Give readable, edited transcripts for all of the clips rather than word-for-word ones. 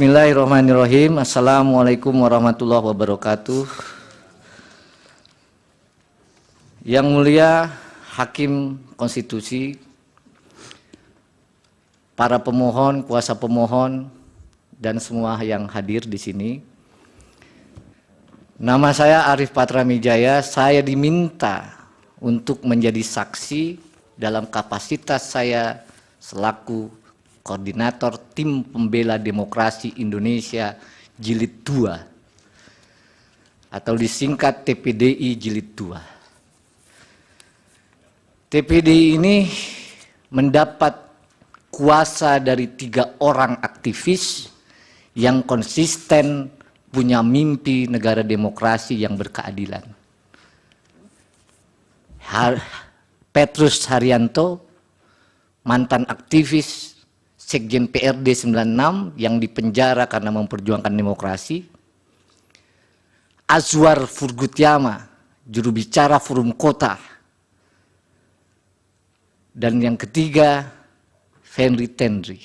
Bismillahirrahmanirrahim. Assalamualaikum warahmatullahi wabarakatuh. Yang mulia Hakim Konstitusi, para pemohon, kuasa pemohon, dan semua yang hadir di sini. Nama saya Arif Patramijaya. Saya diminta untuk menjadi saksi dalam kapasitas saya selaku Koordinator Tim Pembela Demokrasi Indonesia Jilid 2 atau disingkat TPDI Jilid 2. TPDI ini mendapat kuasa dari 3 orang aktivis yang konsisten punya mimpi negara demokrasi yang berkeadilan. Petrus Haryanto, mantan aktivis Sekjen PRD 96 yang dipenjara karena memperjuangkan demokrasi. Azwar Furgutyama, juru bicara Forum Kota. Dan yang ketiga, Henry Tendri.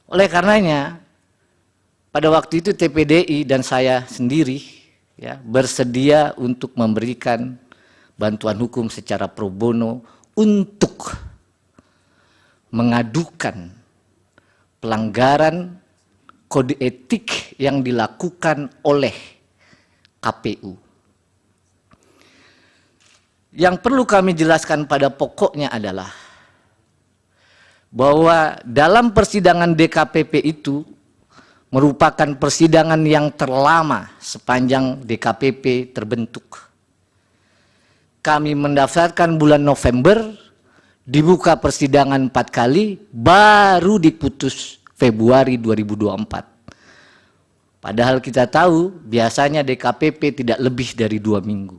Oleh karenanya, pada waktu itu TPDI dan saya sendiri bersedia untuk memberikan bantuan hukum secara pro bono untuk mengadukan pelanggaran kode etik yang dilakukan oleh KPU. Yang perlu kami jelaskan pada pokoknya adalah bahwa dalam persidangan DKPP itu merupakan persidangan yang terlama sepanjang DKPP terbentuk. Kami mendaftarkan bulan November, dibuka persidangan 4 kali, baru diputus Februari 2024. Padahal kita tahu biasanya DKPP tidak lebih dari 2 minggu.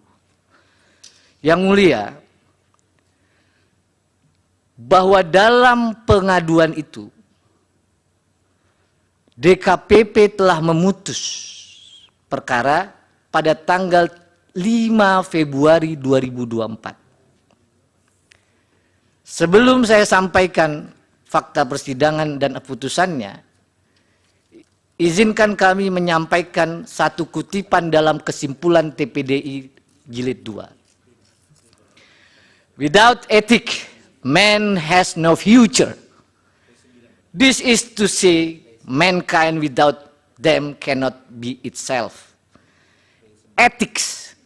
Yang mulia, bahwa dalam pengaduan itu DKPP telah memutus perkara pada tanggal 5 Februari 2024. Sebelum saya sampaikan fakta persidangan dan putusannya, izinkan kami menyampaikan satu kutipan dalam kesimpulan TPDI Jilid 2. Without ethic, man has no future. This is to say, mankind without them cannot be itself. Ethics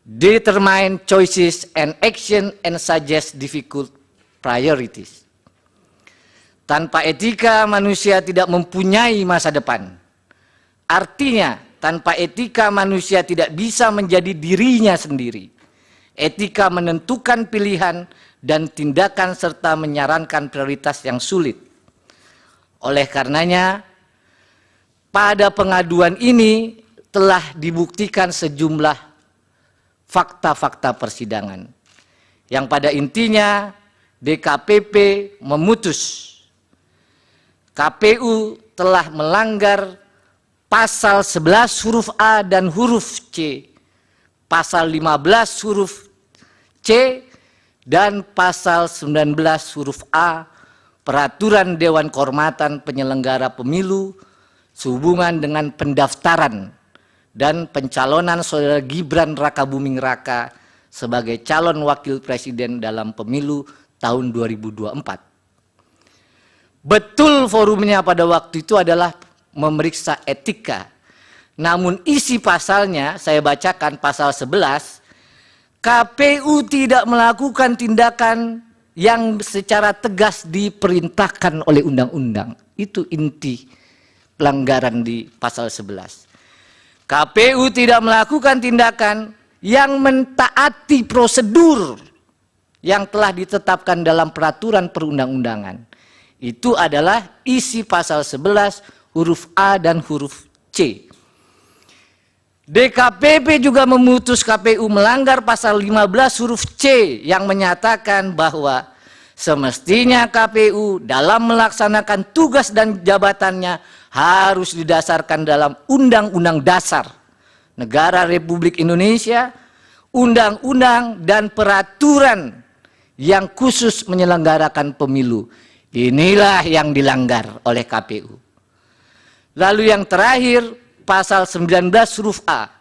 determine choices and action and suggest difficult priorities. Tanpa etika manusia tidak mempunyai masa depan. Artinya tanpa etika manusia tidak bisa menjadi dirinya sendiri. Etika menentukan pilihan dan tindakan serta menyarankan prioritas yang sulit. Oleh karenanya pada pengaduan ini telah dibuktikan sejumlah fakta-fakta persidangan yang pada intinya DKPP memutus KPU telah melanggar pasal 11 huruf A dan huruf C, pasal 15 huruf C, dan pasal 19 huruf A Peraturan Dewan Kehormatan Penyelenggara Pemilu sehubungan dengan pendaftaran dan pencalonan Saudara Gibran Rakabuming Raka sebagai calon wakil presiden dalam pemilu tahun 2024. Betul forumnya pada waktu itu adalah memeriksa etika. Namun isi pasalnya, saya bacakan pasal 11, KPU tidak melakukan tindakan yang secara tegas diperintahkan oleh undang-undang. Itu inti pelanggaran di pasal 11. KPU tidak melakukan tindakan yang mentaati prosedur yang telah ditetapkan dalam peraturan perundang-undangan. Itu adalah isi pasal 11 huruf A dan huruf C. DKPP juga memutus KPU melanggar pasal 15 huruf C yang menyatakan bahwa semestinya KPU dalam melaksanakan tugas dan jabatannya harus didasarkan dalam Undang-Undang Dasar Negara Republik Indonesia, undang-undang dan peraturan yang khusus menyelenggarakan pemilu. Inilah yang dilanggar oleh KPU. Lalu yang terakhir, pasal 19 huruf A,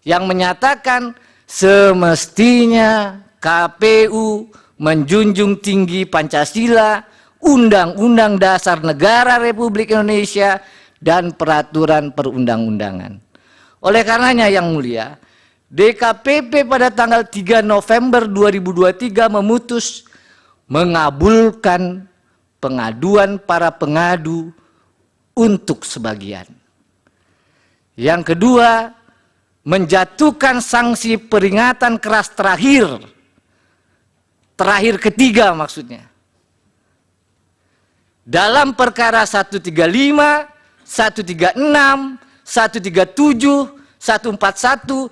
yang menyatakan semestinya KPU menjunjung tinggi Pancasila, Undang-Undang Dasar Negara Republik Indonesia, dan peraturan perundang-undangan. Oleh karenanya yang mulia, DKPP pada tanggal 3 November 2023 memutus mengabulkan pengaduan para pengadu untuk sebagian. Yang kedua, menjatuhkan sanksi peringatan keras terakhir ketiga maksudnya, dalam perkara 135, 136, 137, 141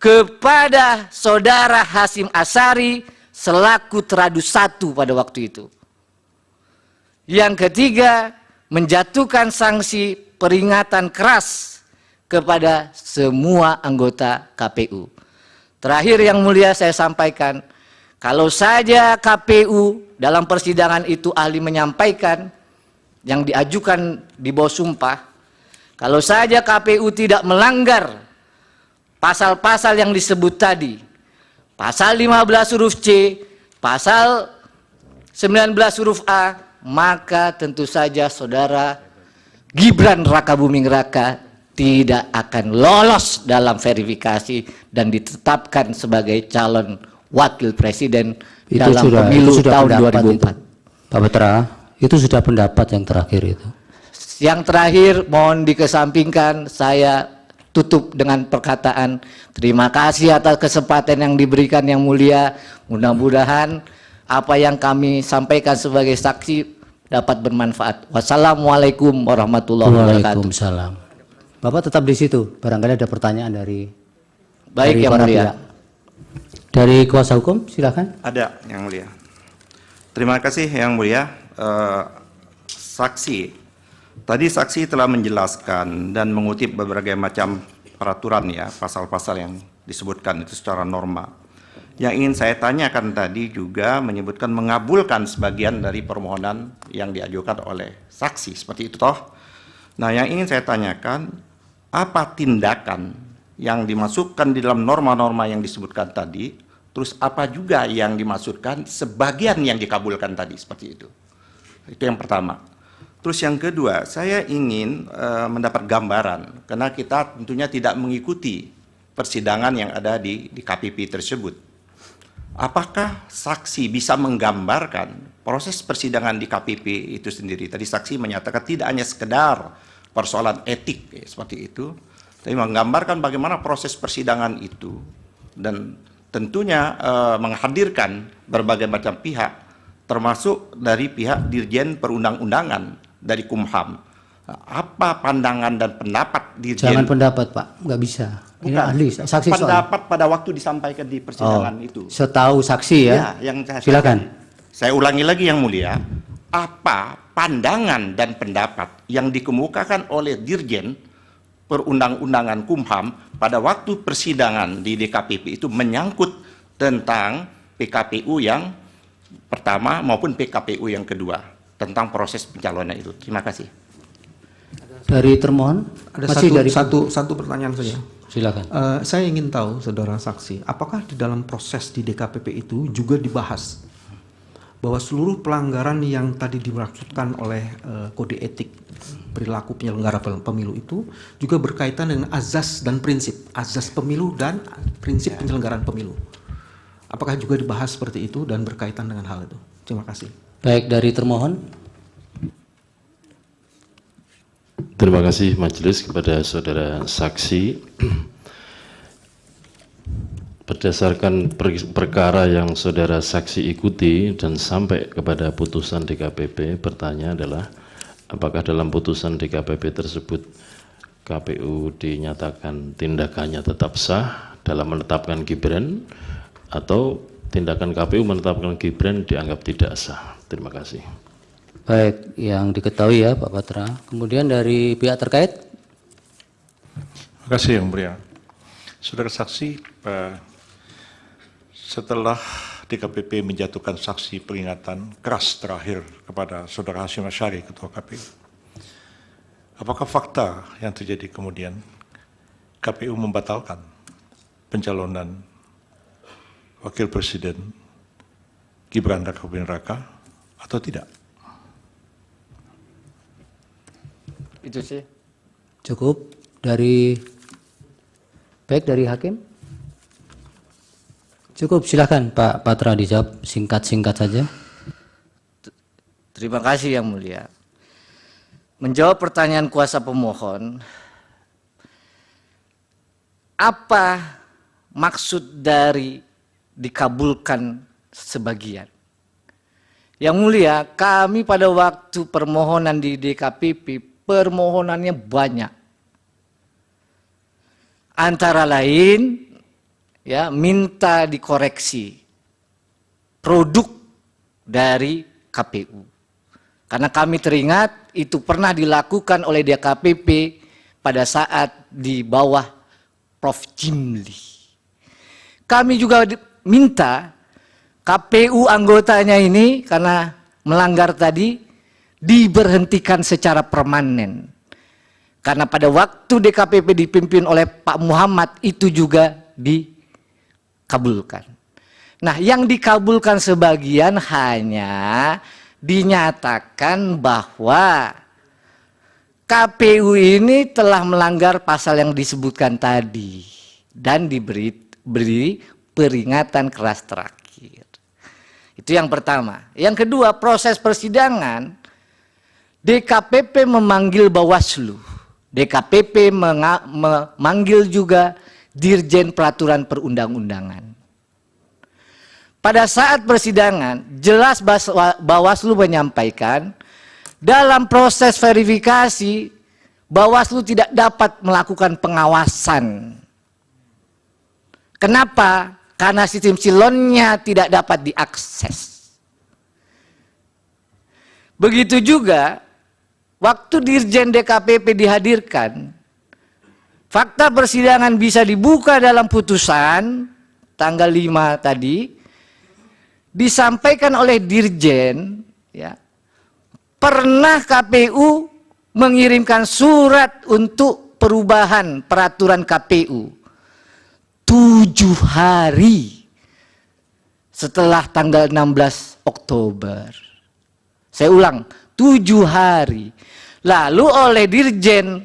kepada saudara Hasyim Asyari selaku teradu 1 pada waktu itu. Yang ketiga, menjatuhkan sanksi peringatan keras kepada semua anggota KPU. Terakhir yang mulia saya sampaikan, kalau saja KPU dalam persidangan itu ahli menyampaikan yang diajukan di bawah sumpah, kalau saja KPU tidak melanggar pasal-pasal yang disebut tadi, pasal 15 huruf C, pasal 19 huruf A, maka tentu saja saudara Gibran Rakabuming Raka tidak akan lolos dalam verifikasi dan ditetapkan sebagai calon wakil presiden itu dalam pemilu tahun 2004. Pak Petra, itu sudah pendapat yang terakhir itu. Yang terakhir mohon dikesampingkan, saya tutup dengan perkataan terima kasih atas kesempatan yang diberikan yang mulia. Mudah-mudahan apa yang kami sampaikan sebagai saksi dapat bermanfaat. Wassalamualaikum warahmatullahi wabarakatuh. Waalaikumsalam. Bapak tetap di situ. Barangkali ada pertanyaan dari yang mulia. Dari kuasa hukum, silakan. Ada yang mulia. Terima kasih yang mulia. Saksi. Tadi saksi telah menjelaskan dan mengutip berbagai macam peraturan ya, pasal-pasal yang disebutkan itu secara norma. Yang ingin saya tanyakan tadi juga menyebutkan mengabulkan sebagian dari permohonan yang diajukan oleh saksi, seperti itu toh. Nah, yang ingin saya tanyakan, apa tindakan yang dimasukkan di dalam norma-norma yang disebutkan tadi, terus apa juga yang dimaksudkan sebagian yang dikabulkan tadi, seperti itu. Itu yang pertama. Terus yang kedua, saya ingin mendapat gambaran, karena kita tentunya tidak mengikuti persidangan yang ada di KPP tersebut. Apakah saksi bisa menggambarkan proses persidangan di KPP itu sendiri? Tadi saksi menyatakan tidak hanya sekedar persoalan etik, seperti itu, tapi menggambarkan bagaimana proses persidangan itu, dan tentunya menghadirkan berbagai macam pihak, termasuk dari pihak Dirjen Perundang-undangan, dari Kumham. Apa pandangan dan pendapat Dirjen? Jangan pendapat, Pak, nggak bisa. Ini Bukan, ahli, saksi pendapat pada waktu disampaikan di persidangan itu. Setahu saksi ya? Ya, yang silakan. Saya ulangi lagi yang mulia, apa pandangan dan pendapat yang dikemukakan oleh Dirjen Perundang-undangan Kumham pada waktu persidangan di DKPP itu menyangkut tentang PKPU yang pertama maupun PKPU yang kedua, tentang proses pencalonan itu. Terima kasih. Dari termohon, ada satu pertanyaan saja. Silakan. Saya ingin tahu, saudara saksi, apakah di dalam proses di DKPP itu juga dibahas bahwa seluruh pelanggaran yang tadi dimaksudkan oleh kode etik perilaku penyelenggara pemilu itu juga berkaitan dengan azas dan prinsip, azas pemilu dan prinsip penyelenggaraan pemilu. Apakah juga dibahas seperti itu dan berkaitan dengan hal itu? Terima kasih. Baik, dari termohon. Terima kasih majelis kepada saudara saksi. Berdasarkan perkara yang saudara saksi ikuti dan sampai kepada putusan DKPP, bertanya adalah apakah dalam putusan DKPP tersebut KPU dinyatakan tindakannya tetap sah dalam menetapkan Gibran, atau tindakan KPU menetapkan Gibran dianggap tidak sah. Terima kasih. Baik, yang diketahui ya Pak Patra. Kemudian dari pihak terkait. Terima kasih yang mulia. Saudara saksi, setelah DKPP menjatuhkan sanksi peringatan keras terakhir kepada saudara Hasyim Asyari, Ketua KPU, apakah fakta yang terjadi kemudian KPU membatalkan pencalonan Wakil Presiden Gibran Rakabuming Raka atau tidak? Itu sih. Cukup dari baik dari hakim. Cukup, silakan Pak Patra dijawab singkat-singkat saja. Terima kasih Yang Mulia. Menjawab pertanyaan kuasa pemohon, apa maksud dari dikabulkan sebagian? Yang Mulia, kami pada waktu permohonan di DKPP, permohonannya banyak. Antara lain, ya, minta dikoreksi produk dari KPU. Karena kami teringat itu pernah dilakukan oleh DKPP pada saat di bawah Prof. Jimli. Kami juga minta KPU anggotanya ini karena melanggar tadi diberhentikan secara permanen. Karena pada waktu DKPP dipimpin oleh Pak Muhammad itu juga dikabulkan. Nah, yang dikabulkan sebagian hanya dinyatakan bahwa KPU ini telah melanggar pasal yang disebutkan tadi dan diberi peringatan keras terakhir. Itu yang pertama. Yang kedua, proses persidangan DKPP memanggil Bawaslu. DKPP memanggil juga Dirjen Peraturan Perundang-undangan. Pada saat persidangan, jelas Bawaslu menyampaikan dalam proses verifikasi, Bawaslu tidak dapat melakukan pengawasan. Kenapa? Karena sistem silonnya tidak dapat diakses. Begitu juga, waktu Dirjen DKPP dihadirkan, fakta persidangan bisa dibuka dalam putusan tanggal 5 tadi, disampaikan oleh Dirjen, ya, pernah KPU mengirimkan surat untuk perubahan peraturan KPU 7 hari setelah tanggal 16 Oktober. Saya ulang, 7 hari. Lalu oleh Dirjen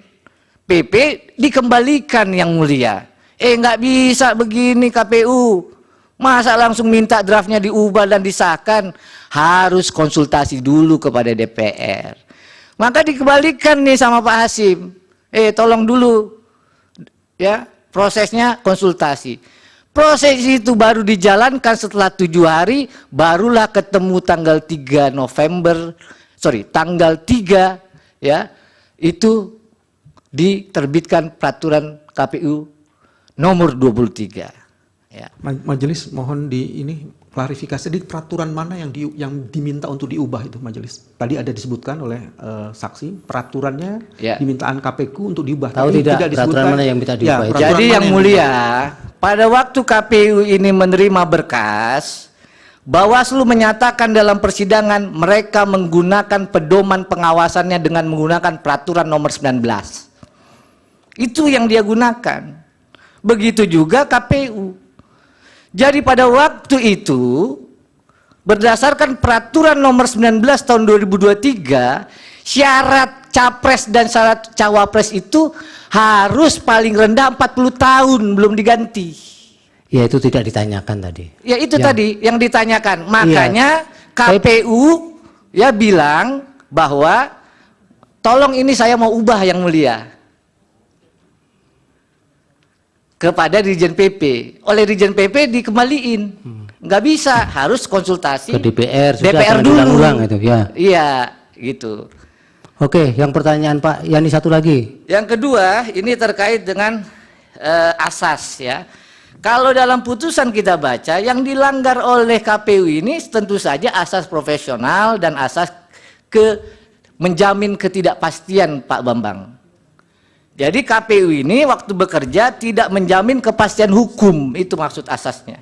PP dikembalikan Yang Mulia. Nggak bisa begini KPU. Masa langsung minta draftnya diubah dan disahkan? Harus konsultasi dulu kepada DPR. Maka dikembalikan nih sama Pak Hasim. Tolong dulu, ya, prosesnya konsultasi. Proses itu baru dijalankan setelah 7 hari, barulah ketemu tanggal 3 tanggal 3, ya, itu diterbitkan peraturan KPU nomor 23. Ya. Majelis mohon ini klarifikasi di peraturan mana yang diminta untuk diubah itu Majelis. Tadi ada disebutkan oleh saksi peraturannya, ya, dimintaan KPU untuk diubah. Tahu tapi tidak peraturan mana yang minta diubah itu? Jadi Yang Mulia, pada waktu KPU ini menerima berkas, Bawaslu menyatakan dalam persidangan mereka menggunakan pedoman pengawasannya dengan menggunakan peraturan nomor 19. Itu yang dia gunakan. Begitu juga KPU. Jadi pada waktu itu, berdasarkan peraturan nomor 19 tahun 2023, syarat capres dan syarat cawapres itu harus paling rendah 40 tahun belum diganti. Ya, itu tidak ditanyakan tadi. Ya itu tadi yang ditanyakan. Makanya KPU ya bilang bahwa tolong ini saya mau ubah Yang Mulia. Kepada Dirjen PP. Oleh Dirjen PP dikembaliin. Nggak bisa, harus konsultasi Ke DPR, sudah DPR jangan dulu. diulang-ulang itu, ya. Iya, gitu. Oke, yang pertanyaan Pak Yani satu lagi. Yang kedua, ini terkait dengan asas, ya. Kalau dalam putusan kita baca, yang dilanggar oleh KPU ini tentu saja asas profesional dan asas menjamin ketidakpastian Pak Bambang. Jadi KPU ini waktu bekerja tidak menjamin kepastian hukum, itu maksud asasnya.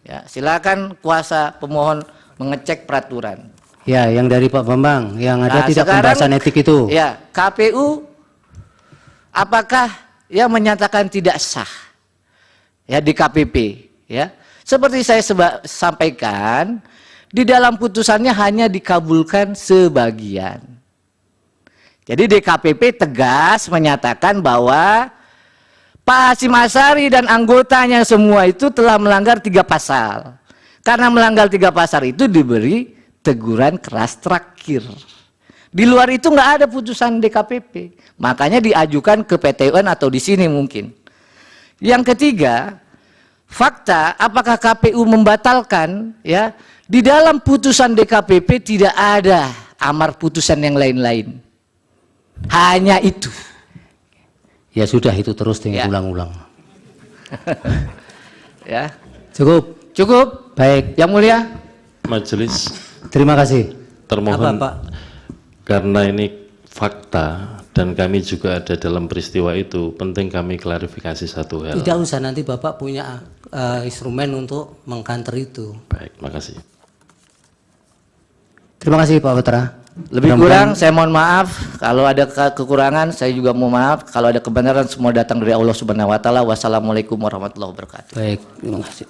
Ya, silakan kuasa pemohon mengecek peraturan. Ya, yang dari Pak Bambang, yang ada Nah, tidak sekarang, pembahasan etik itu. Ya, KPU apakah yang menyatakan tidak sah ya di KPP ya? Seperti saya sampaikan, di dalam putusannya hanya dikabulkan sebagian. Jadi DKPP tegas menyatakan bahwa Pak Hasyim Asyari dan anggotanya semua itu telah melanggar 3 pasal. Karena melanggar 3 pasal itu diberi teguran keras terakhir. Di luar itu nggak ada putusan DKPP. Makanya diajukan ke PT UN atau di sini mungkin. Yang ketiga, fakta apakah KPU membatalkan ya? Di dalam putusan DKPP tidak ada amar putusan yang lain-lain. Hanya itu. Ya sudah, itu terus Ya. diulang-ulang. Ya. Cukup. Cukup? Baik. Yang mulia? Majelis Terima kasih. termohon, Apa, Pak? karena ini fakta dan kami juga ada dalam peristiwa itu, penting kami klarifikasi satu hal. Tidak usah, nanti Bapak punya instrumen untuk mengkanter itu. Baik, makasih. Terima kasih Pak Patra. Lebih kurang saya mohon maaf, kalau ada kekurangan saya juga mohon maaf, kalau ada kebenaran semua datang dari Allah Subhanahu wa taala. Wassalamualaikum warahmatullahi wabarakatuh. Baik, terima kasih.